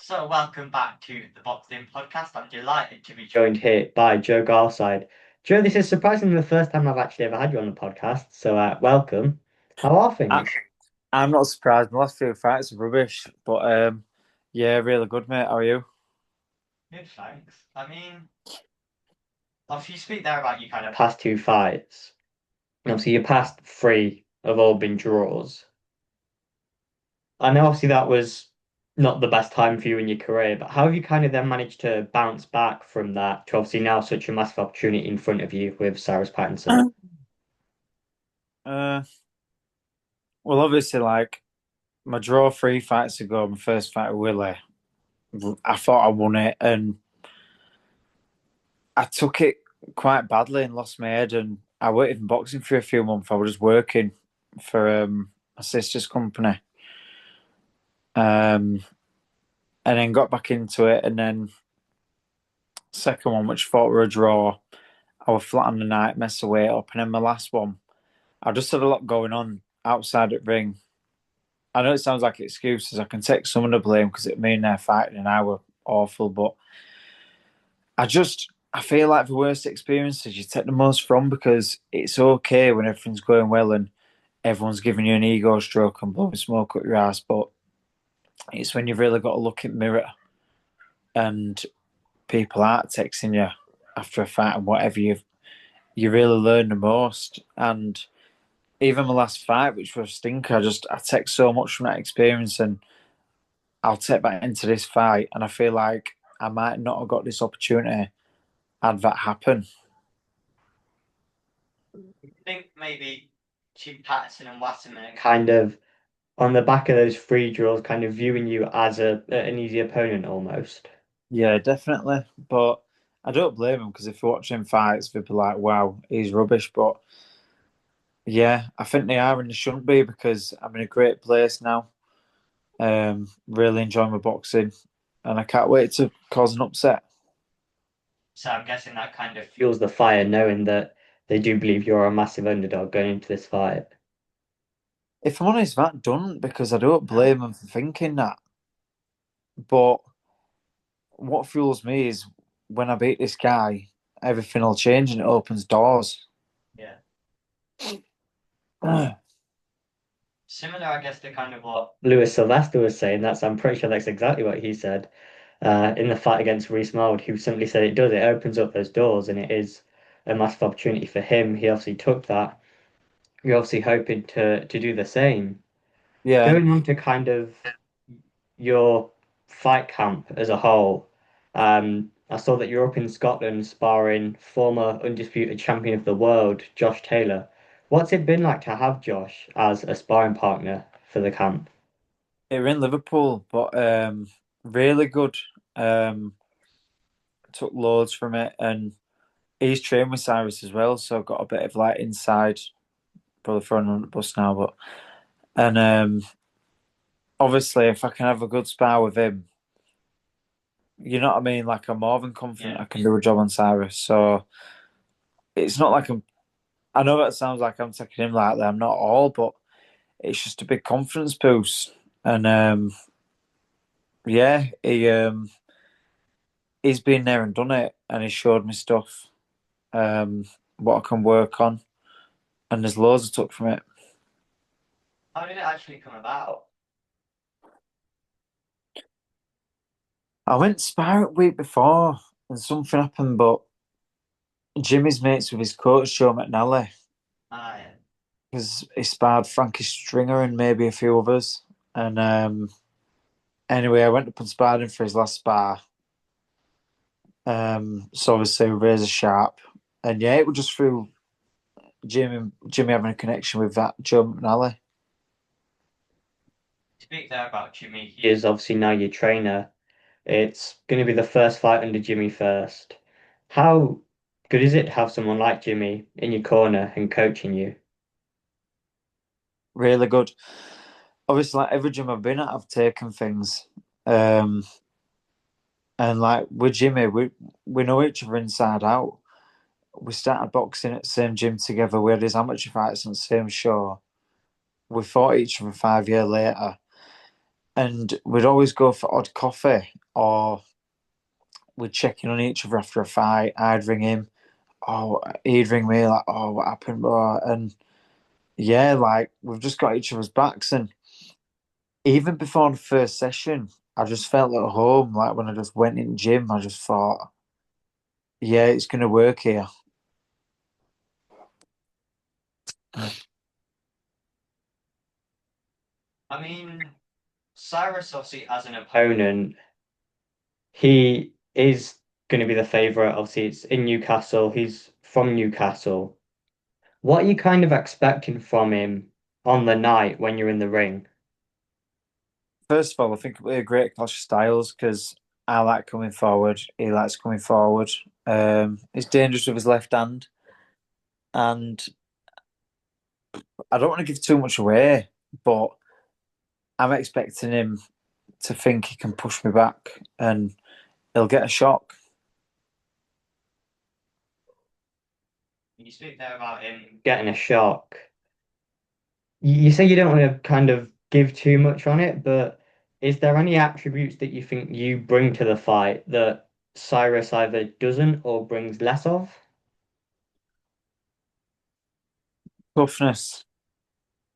So, welcome back to the Boxing Podcast. I'm delighted to be joined here by Joe Garside. Joe, this is surprisingly the first time I've actually ever had you on the podcast, so welcome. How are I, things? I'm not surprised. My last few fights are rubbish, but yeah, really good, mate. How are you? Good, thanks. Obviously, you speak there about your kind of past two fights. And obviously, your past three have all been draws. I know, obviously, that was not the best time for you in your career, but how have you kind of then managed to bounce back from that to obviously now such a massive opportunity in front of you with Cyrus Pattison? Uh, well, obviously, like my draw 3 fights ago, my first fight with Willie, I thought I won it, and I took it quite badly and lost my head. And I weren't even boxing for a few months. I was just working for my sister's company, um, and then got back into it. And then second one, which I thought were a draw, I was flat on the night, messed the weight up, and then my last one. I just had a lot going on outside the ring. I know it sounds like excuses. I can take some of the blame because it mean they're fighting and I were awful, but I feel like the worst experiences you take the most from because it's okay when everything's going well and everyone's giving you an ego stroke and blowing smoke up your ass, but it's when you've really got to look in the mirror and people aren't texting you after a fight and whatever you really learn the most. And even my last fight, which was a stinker, I take so much from that experience and I'll take that into this fight. And I feel like I might not have got this opportunity had that happen. I think maybe Chief Pattison and Wasserman are kind of on the back of those free draws, kind of viewing you as an easy opponent almost. Yeah, definitely. But I don't blame him because if you're watching fights, people are like, wow, he's rubbish. But yeah, I think they are and they shouldn't be because I'm in a great place now. Really enjoying my boxing and I can't wait to cause an upset. So I'm guessing that kind of fuels the fire, knowing that they do believe you're a massive underdog going into this fight. If I'm honest, that done because I don't blame him for thinking that. But what fuels me is when I beat this guy, everything will change and it opens doors. Yeah. Yeah, Similar, I guess, to kind of what Lewis Sylvester was saying. I'm pretty sure that's exactly what he said in the fight against Reece Mould. He simply said it does, it opens up those doors, and it is a massive opportunity for him. He obviously took that. You're obviously hoping to do the same. and Going on to kind of your fight camp as a whole, I saw that you're up in Scotland sparring former undisputed champion of the world, Josh Taylor. What's it been like to have Josh as a sparring partner for the camp? we're in Liverpool, but really good. Um, took loads from it, and he's trained with Cyrus as well, so got a bit of like inside. Probably throwing on the bus now, but and obviously, if I can have a good spar with him, you know what I mean. Like I'm more than confident Yeah. I can do a job on Cyrus. So it's not like I'm. I know that sounds like I'm taking him lightly. I'm not at all, but it's just a big confidence boost. And yeah, he's been there and done it, and he showed me stuff, um, what I can work on, and there's loads I took from it. How did it actually come about? I went sparring week before, and something happened, but Jimmy's mates with his coach Joe McNally Yeah. because he sparred Frankie Stringer and maybe a few others. And anyway, I went up and sparred him for his last spar. So obviously razor sharp, and yeah, it was just through Jimmy having a connection with that Joe McNally. Speak there about Jimmy. He is obviously now your trainer. It's going to be the first fight under Jimmy first. How good is it to have someone like Jimmy in your corner and coaching you? Really good. Obviously, like every gym I've been at, I've taken things. Um, and like with Jimmy, we know each other inside out. We started boxing at the same gym together. We had his amateur fights on the same show. We fought each other 5 years later. and we'd always go for odd coffee, or we'd check in on each other after a fight. I'd ring him, oh, he'd ring me like, oh, what happened, bro? And yeah, like we've just got each other's backs. And even before the first session, I just felt at home. Like when I just went in the gym, I just thought, yeah, it's gonna work here. I mean, Cyrus obviously as an opponent, he is going to be the favourite. Obviously, it's in Newcastle. He's from Newcastle. What are you kind of expecting from him on the night when you're in the ring? First of all, I think it'll be a great clash of styles because I like coming forward. He likes coming forward. He's dangerous with his left hand, and I don't want to give too much away, but I'm expecting him to think he can push me back, and he'll get a shock. You speak there about him getting a shock. You say you don't want to kind of give too much on it, but is there any attributes that you think you bring to the fight that Cyrus either doesn't or brings less of? Toughness.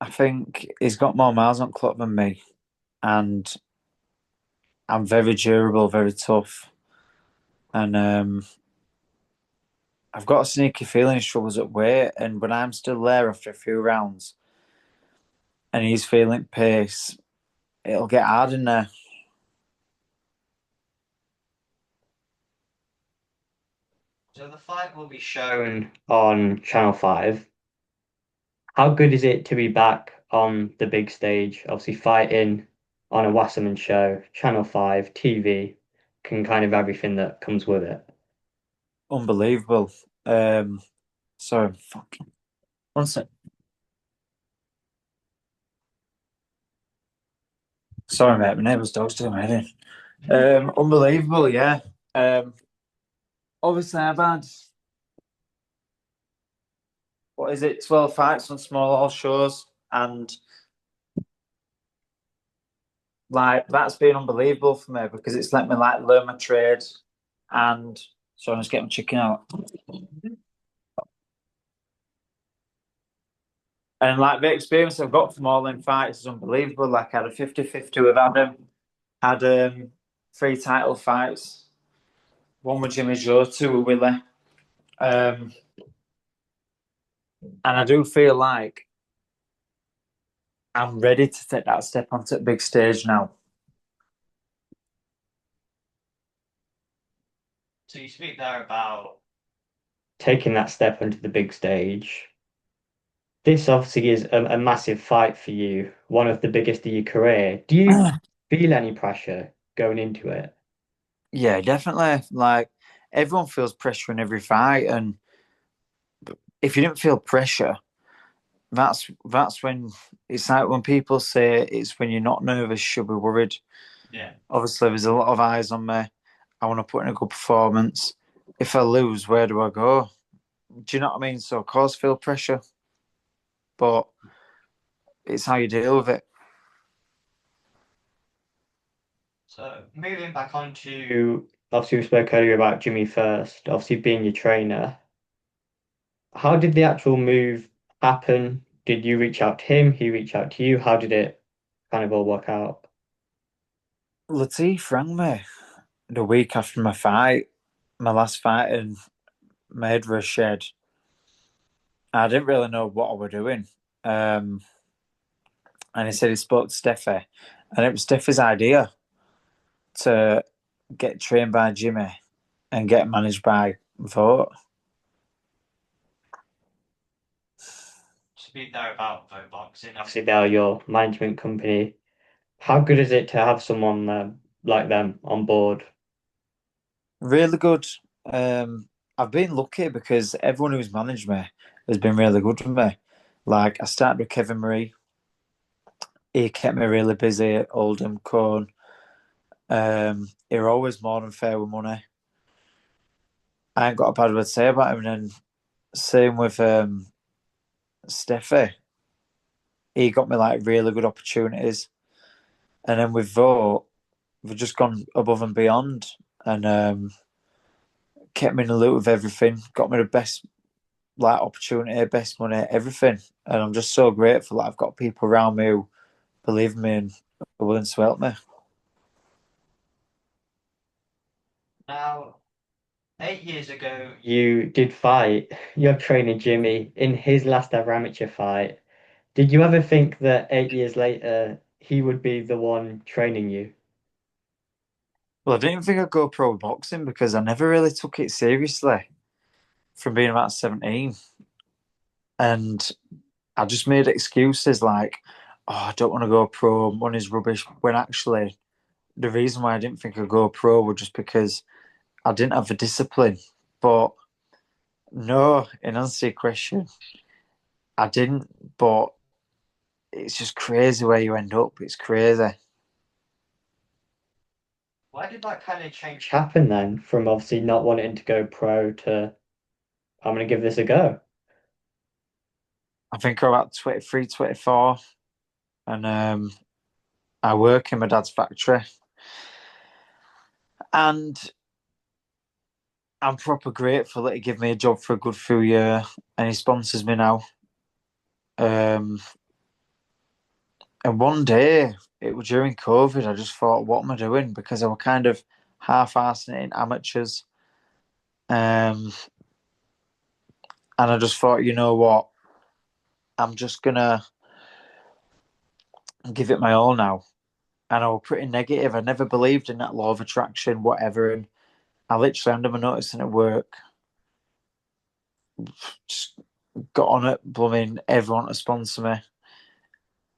I think he's got more miles on clock than me, and I'm very durable, very tough, and I've got a sneaky feeling he struggles at weight. And when I'm still there after a few rounds, and he's feeling pace, it'll get hard in there. So the fight will be shown on Channel 5. How good is it to be back on the big stage? Obviously, fighting on a Wasserman show, Channel 5, TV, can kind of everything that comes with it. Unbelievable. Sorry, fucking one sec. Sorry, mate. My neighbour's dog's doing my head in. Unbelievable, yeah. Um, Obviously, I've had what is it, 12 fights on small hall shows, and like that's been unbelievable for me because it's let me like learn my trade. And so I'm just getting chicken out. And like the experience I've got from all them fights is unbelievable. Like I had a 50-50 with Adam, had three title fights, one with Jimmy Joe, two with Willie. Um, and I do feel like I'm ready to take that step onto the big stage now. So you speak there about taking that step onto the big stage. This obviously is a massive fight for you, one of the biggest of your career. Do you feel any pressure going into it? Yeah, definitely. Like everyone feels pressure in every fight, and if you didn't feel pressure, that's when it's like when people say it's when you're not nervous, you should be worried. Yeah. Obviously, there's a lot of eyes on me. I want to put in a good performance. If I lose, where do I go? Do you know what I mean? So, of course, feel pressure, but it's how you deal with it. So moving back on to obviously we spoke earlier about Jimmy first, obviously being your trainer. How did the actual move happen? Did you reach out to him? He reached out to you? How did it kind of all work out? Latif rang me the week after my fight, my last fight, and made for a shed. I didn't really know what I were doing. Um, and he said he spoke to Steffi, and it was Steffi's idea to get trained by Jimmy and get managed by Vote. Speak there about Vote Boxing. Obviously, they're your management company. How good is it to have someone like them on board? Really good. I've been lucky because everyone who's managed me has been really good with me. Like I started with Kevin Marie. He kept me really busy at Oldham, Cone. He were always more than fair with money. I ain't got a bad word to say about him. And then same with Steffi. He got me like really good opportunities. And then with Vote, we've just gone above and beyond and kept me in the loop with everything, got me the best like opportunity, best money, everything. And I'm just so grateful that I've got people around me who believe in me and are willing to help me. Now, 8 years ago, you did fight your trainer Jimmy in his last ever amateur fight. Did you ever think that 8 years later he would be the one training you? Well, I didn't think I'd go pro boxing because I never really took it seriously from being about 17. And I just made excuses like, oh, I don't want to go pro, money's rubbish. When actually, the reason why I didn't think I'd go pro was just because I didn't have the discipline. But no, in answer to your question, I didn't. But it's just crazy where you end up. It's crazy. Why did that kind of change happen then from obviously not wanting to go pro to I'm going to give this a go? I think I'm about 23, 24, and I work in my dad's factory. And I'm proper grateful that he gave me a job for a good few years and he sponsors me now. Um, and one day, it was during COVID, I just thought, what am I doing? Because I was kind of half-assing it in amateurs. Um, and I just thought, you know what? I'm just going to give it my all now. And I was pretty negative. I never believed in that law of attraction, whatever. And I literally handed my notice in at work, just got on it, blooming everyone to sponsor me.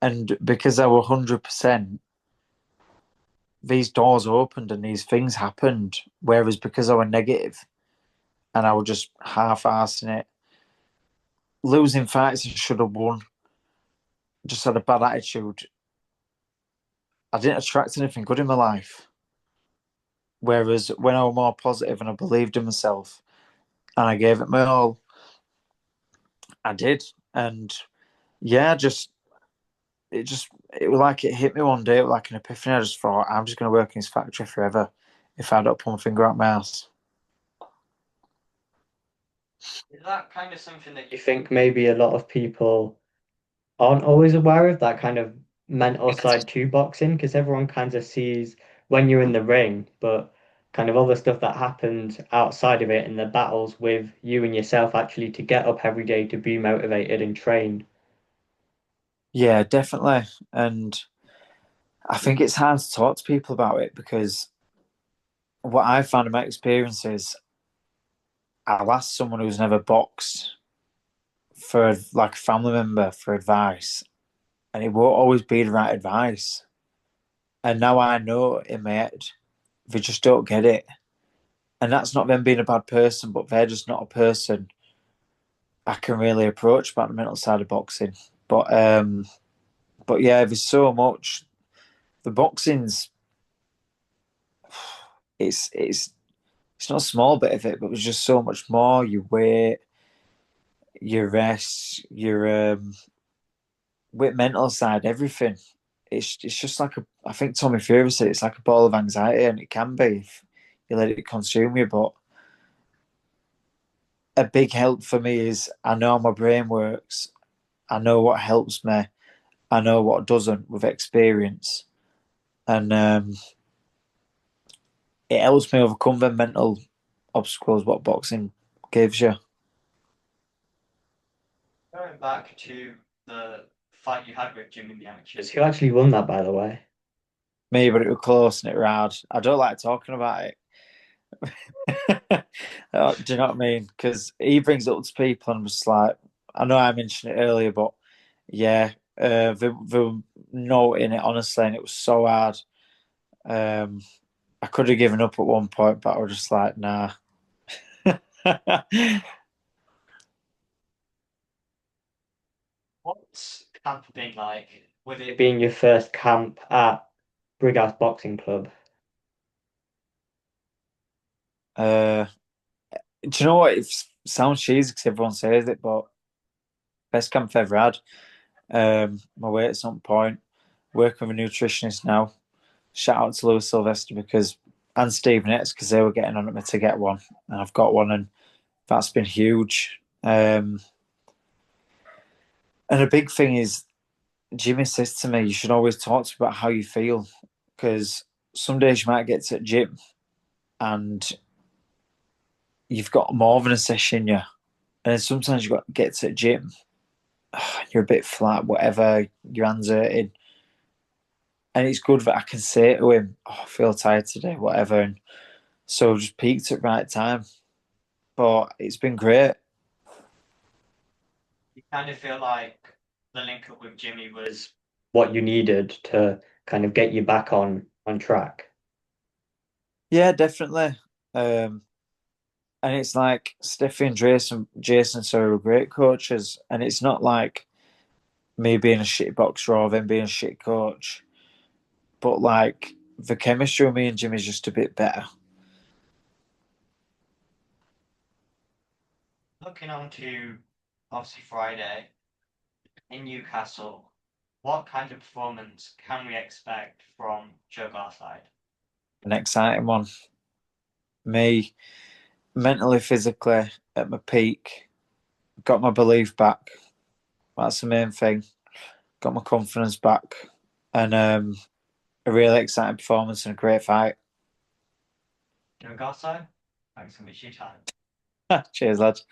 And because I was 100%, these doors opened and these things happened. Whereas because I was negative and I was just half-assing it, losing fights I should have won, just had a bad attitude. I didn't attract anything good in my life. Whereas when I was more positive and I believed in myself and I gave it my all, I did. And yeah, just it was like it hit me one day, it was like an epiphany. I just thought I'm just gonna work in this factory forever if I don't pull my finger out my ass. Is that kind of something that you think maybe a lot of people aren't always aware of, that kind of mental side to boxing? Because everyone kind of sees when you're in the ring, but kind of other stuff that happens outside of it and the battles with you and yourself actually to get up every day to be motivated and train. Yeah, definitely. And I think it's hard to talk to people about it because what I found in my experience is I'll ask someone who's never boxed for like a family member for advice, and it won't always be the right advice. And now I know in my head they just don't get it, and that's not them being a bad person, but they're just not a person I can really approach about the mental side of boxing. But but yeah, there's so much. The boxing's it's it's not a small bit of it, but there's just so much more. Your weight, your rest, your with mental side, everything. It's just like a. I think Tommy Fury said it's like a ball of anxiety, and it can be if you let it consume you. But a big help for me is I know how my brain works. I know what helps me. I know what doesn't with experience, and it helps me overcome the mental obstacles what boxing gives you. Going back to the fight you had with Jim in the amateurs, who actually won that, by the way? Me, but it was close and it was hard. I don't like talking about it. Do you know what I mean? Because he brings it up to people, and I'm just like, I know I mentioned it earlier, but yeah, they were noting it honestly, and it was so hard. Um, I could have given up at one point, but I was just like, nah. What's camp been like? With it being your first camp at Brighouse Boxing Club? uh, do you know what? It sounds cheesy because everyone says it, but best camp I've ever had. My weight's on point. working with a nutritionist now. Shout out to Lewis Sylvester because and Stephen X because they were getting on at me to get one, and I've got one, and that's been huge. And a big thing is Jimmy says to me, you should always talk to me about how you feel because some days you might get to the gym and you've got more than a session in you, and then sometimes you got to get to the gym, you're a bit flat, whatever, your hands hurting. And it's good that I can say to him, oh, I feel tired today, whatever. And so I've just peaked at the right time. But it's been great. You kind of feel like the link up with Jimmy was what you needed to kind of get you back on track. Yeah, definitely. Um, and it's like Steffi and Jason so great coaches. And it's not like me being a shit boxer or them being a shit coach. But like the chemistry with me and Jimmy's just a bit better. Looking on to obviously Friday in Newcastle, what kind of performance can we expect from Joe Garside? An exciting one. Me mentally, physically at my peak. Got my belief back. That's the main thing. Got my confidence back. And a really exciting performance and a great fight. Joe Garside? Thanks so much for your time. Cheers, lads.